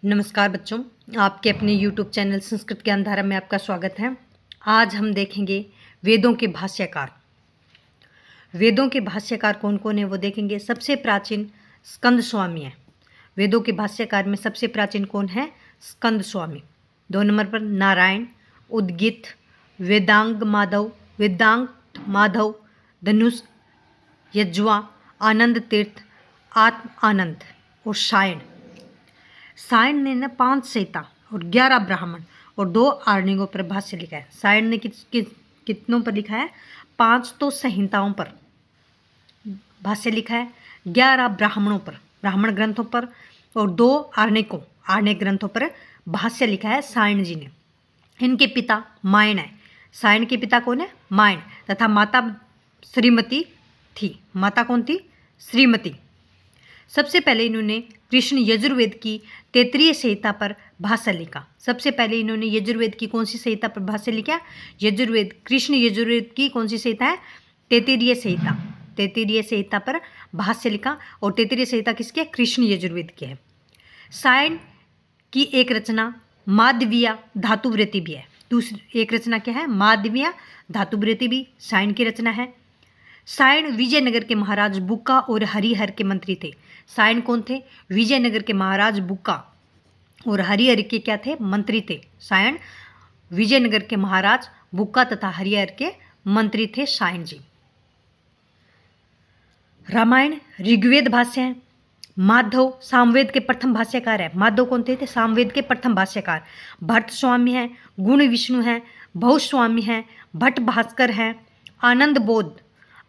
नमस्कार बच्चों, आपके अपने YouTube चैनल संस्कृत ज्ञानधारा में आपका स्वागत है। आज हम देखेंगे वेदों के भाष्यकार। वेदों के भाष्यकार कौन कौन है वो देखेंगे। सबसे प्राचीन स्कंद स्वामी है। वेदों के भाष्यकार में सबसे प्राचीन कौन है? स्कंद स्वामी। 2 नंबर पर नारायण, उद्गित, वेदांग माधव, धनुष, यज्वा, आनंद तीर्थ, आत्म आनंद और सायण। सायण ने ना 5 संहिता और 11 ब्राह्मण और 2 आर्णिकों पर भाष्य लिखा है। सायण ने कितनों पर लिखा है? 5 तो संहिताओं पर भाष्य लिखा है, 11 ब्राह्मणों पर, ब्राह्मण ग्रंथों पर, और 2 आर्णिक ग्रंथों पर भाष्य लिखा है सायण जी ने। इनके पिता मायण है। सायण के पिता कौन है? मायण, तथा माता श्रीमती थी। माता कौन थी? श्रीमती। सबसे पहले इन्होंने कृष्ण यजुर्वेद की 33 संहिता पर भाष्य लिखा। सबसे पहले इन्होंने यजुर्वेद की कौन सी संहिता पर भाष्य लिखा? कृष्ण यजुर्वेद की कौन सी संहिता है? 33 संहिता। 33 संहिता पर भाष्य लिखा। और 33 संहिता किसकी है? कृष्ण यजुर्वेद की है। सायण की एक रचना माधविया धातुवृत्ति भी है। दूसरी एक रचना क्या है? माधविया धातुवृत्ति भी सायण की रचना है। सायण विजयनगर के महाराज बुक्का और हरिहर के मंत्री थे। सायण कौन थे? विजयनगर के महाराज बुक्का और हरिहर के क्या थे? मंत्री थे। सायण विजयनगर के महाराज बुक्का तथा हरिहर के मंत्री थे सायण जी। रामायण ऋग्वेद भाष्य है। माधव सामवेद के प्रथम भाष्यकार है। माधव कौन थे? सामवेद के प्रथम भाष्यकार। भट्ट स्वामी है, गुण विष्णु है, बहुस्वामी है, भट्ट भास्कर है, आनंद बोध,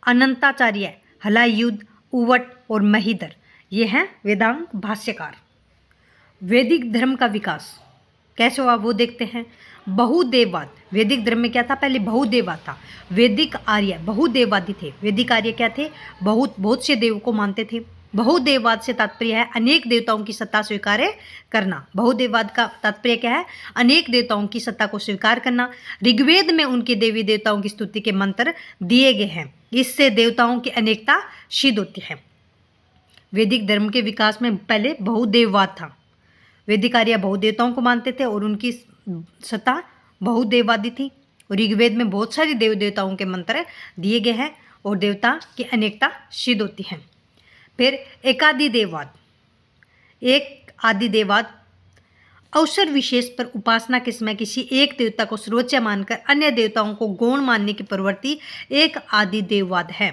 अनंताचार्य, हलायुद्ध, उवट और महीधर, ये हैं वेदांग भाष्यकार। वैदिक धर्म का विकास कैसे हुआ वो देखते हैं। बहुदेववाद। वैदिक धर्म में क्या था? पहले बहुदेववाद था। वैदिक आर्य बहुदेववादी थे। वैदिक आर्य क्या थे? बहुत से देव को मानते थे। बहुदेववाद से तात्पर्य है अनेक देवताओं की सत्ता स्वीकार करना। बहुदेववाद का तात्पर्य क्या है? अनेक देवताओं की सत्ता को स्वीकार करना। ऋग्वेद में उनके देवी देवताओं की स्तुति के मंत्र दिए गए हैं। इससे देवताओं की अनेकता सिद्ध होती है। वैदिक धर्म के विकास में पहले बहुदेववाद था। वैदिक आर्य बहुदेवताओं को मानते थे और उनकी सत्ता बहुदेववादी थी। और ऋग्वेद में बहुत सारी देव देवताओं के मंत्र दिए गए हैं और देवता की अनेकता सिद्ध होती है। फिर एक आदि देववाद अवसर विशेष पर उपासना के समय किसी एक देवता को सर्वोच्च मानकर अन्य देवताओं को गौण मानने की प्रवृत्ति एक आदि देववाद है।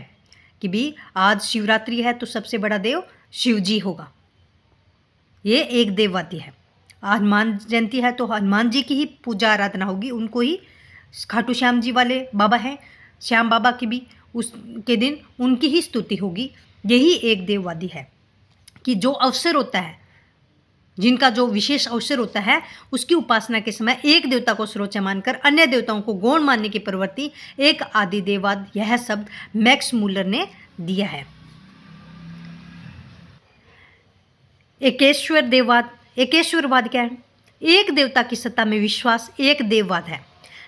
कि भी आज शिवरात्रि है तो सबसे बड़ा देव शिव जी होगा, ये एक देववादी है। हनुमान जयंती है तो हनुमान जी की ही पूजा आराधना होगी, उनको ही। खाटू श्याम जी वाले बाबा हैं, श्याम बाबा की भी उसके दिन उनकी ही स्तुति होगी। यही एक देववादी है कि जो अवसर होता है, जिनका जो विशेष अवसर होता है, उसकी उपासना के समय एक देवता को सर्वोच्च मानकर अन्य देवताओं को गौण मानने की प्रवृत्ति एक आदि देववाद, यह शब्द मैक्स मूलर ने दिया है। एकेश्वर देववाद। एकेश्वरवाद क्या है? एक देवता की सत्ता में विश्वास एक देववाद है।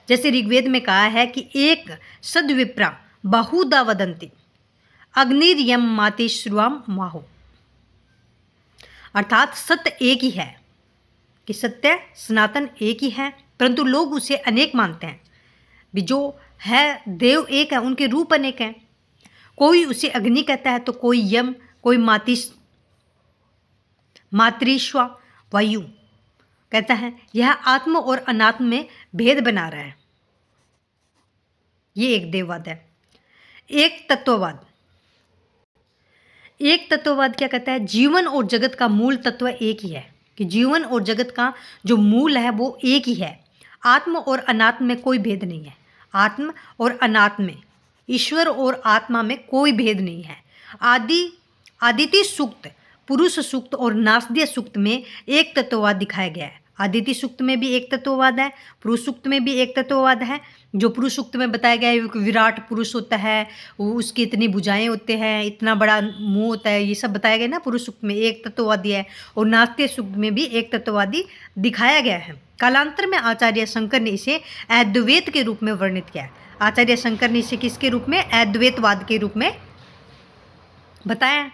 जैसे ऋग्वेद में कहा है कि एक सद्विप्रा बहुधा वदंती अग्निर्यम मातिश्रुवाम माहो, अर्थात सत्य एक ही है, कि सत्य सनातन एक ही है, परंतु लोग उसे अनेक मानते हैं। भी जो है देव एक है, उनके रूप अनेक हैं। कोई उसे अग्नि कहता है तो कोई यम, कोई मातृश्वा वायु कहता है। यह आत्म और अनात्म में भेद बना रहा है। ये एक देववाद है। एक तत्ववाद। एक तत्ववाद क्या कहता है? जीवन और जगत का मूल तत्व एक ही है, कि जीवन और जगत का जो मूल है वो एक ही है। आत्म और अनात्म में कोई भेद नहीं है। आत्म और अनात्म में, ईश्वर और आत्मा में कोई भेद नहीं है। आदिति सूक्त, पुरुष सूक्त और नासदीय सूक्त में एक तत्ववाद दिखाया गया है। आदिति सूक्त में भी एक तत्ववाद है, पुरुष सूक्त में भी एक तत्ववाद है। जो पुरुष सूक्त में बताया गया है कि विराट पुरुष होता है, वो उसकी इतनी भुजाएं होते हैं, इतना बड़ा मुंह होता है, ये सब बताया गया ना पुरुष सूक्त में, एक तत्ववादी है। और नास्तिक सूक्त में भी एक तत्ववादी दिखाया गया है। कालांतर में आचार्य शंकर ने इसे अद्वैत के रूप में वर्णित किया है। आचार्य शंकर ने इसे किसके रूप में? अद्वैतवाद के रूप में बताया।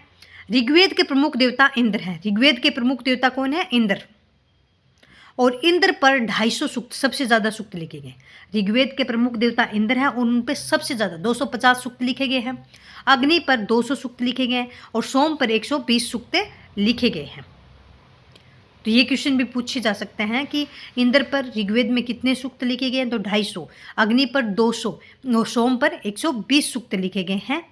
ऋग्वेद के प्रमुख देवता इंद्र हैं। ऋग्वेद के प्रमुख देवता कौन है? इंद्र। और इंद्र पर 250 सूक्त, सबसे ज़्यादा सूक्त लिखे गए। ऋग्वेद के प्रमुख देवता इंद्र हैं और उन पर सबसे ज़्यादा 250 सूक्त लिखे गए हैं। अग्नि पर 200 सूक्त लिखे गए हैं और सोम पर 120 सूक्त लिखे गए हैं। तो ये क्वेश्चन भी पूछे जा सकते हैं कि इंद्र पर ऋग्वेद में कितने सूक्त लिखे गए हैं, तो 250, अग्नि पर 200 और सोम पर 120 सूक्त लिखे गए हैं।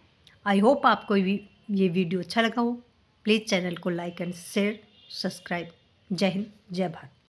आई होप आपको ये वीडियो अच्छा लगा हो। प्लीज़ चैनल को लाइक एंड शेयर, सब्सक्राइब। जय हिंद, जय भारत।